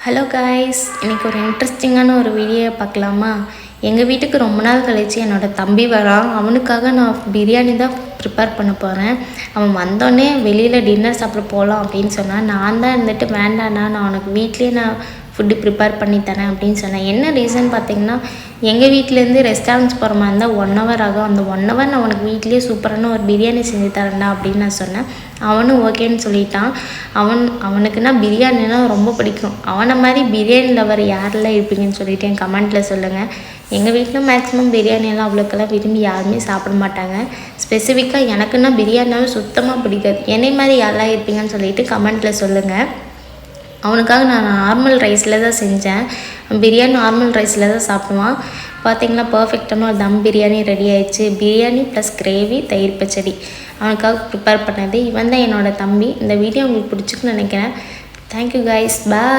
Hello guys, இன்றைக்கி ஒரு இன்ட்ரெஸ்டிங்கான ஒரு வீடியோ பார்க்கலாமா? எங்கள் வீட்டுக்கு ரொம்ப நாள் கழித்து என்னோடய தம்பி வரான். அவனுக்காக நான் பிரியாணி தான் ப்ரிப்பேர் பண்ண போகிறேன். அவன் வந்தோடனே வெளியில் டின்னர் சாப்பிட போகலாம் அப்படின்னு சொன்னான். நான் தான் இருந்துட்டு வேண்டாண்ணா, நான் உனக்கு வீட்லேயே ஃபுட்டு ப்ரிப்பேர் பண்ணி தரேன் அப்படின்னு சொன்னேன். என்ன ரீசன் பார்த்தீங்கன்னா, எங்கள் வீட்டிலேருந்து ரெஸ்டாரண்ட்ஸ் போகிற மாதிரி இருந்தால் 1 hour ஆகும். அந்த 1 hour நான் உனக்கு வீட்லேயே சூப்பரான ஒரு பிரியாணி செஞ்சு தரேன்டா அப்படின்னு நான் சொன்னேன். அவனும் ஓகேன்னு சொல்லிட்டான். அவனுக்குன்னா பிரியாணினா ரொம்ப பிடிக்கும். அவனை மாதிரி பிரியாணி லவர் யாரெல்லாம் இருப்பீங்கன்னு சொல்லிட்டு என் கமெண்ட்டில் சொல்லுங்கள். எங்கள் வீட்டில் மேக்ஸிமம் பிரியாணியெல்லாம் அவ்வளோக்கெல்லாம் விரும்பி யாருமே சாப்பிட மாட்டாங்க. ஸ்பெசிஃபிக்காக எனக்குன்னா பிரியாணினாலும் சுத்தமாக பிடிக்காது. என்னை மாதிரி யாரெல்லாம் இருப்பீங்கன்னு சொல்லிட்டு கமெண்ட்டில் சொல்லுங்கள். அவனுக்காக நான் நார்மல் ரைஸில் தான் செஞ்சேன். பிரியாணி நார்மல் ரைஸில் தான் சாப்பிடுவான். பார்த்திங்கன்னா பர்ஃபெக்டான ஒரு தம் பிரியாணி ரெடி ஆயிடுச்சு. பிரியாணி ப்ளஸ் கிரேவி, தயிர் பச்சடி அவனுக்காக ப்ரிப்பேர் பண்ணது. இவன் தான் என்னோடய தம்பி. இந்த வீடியோ உங்களுக்கு பிடிச்சிக்குன்னு நினைக்கிறேன். தேங்க்யூ கைஸ், பாய்.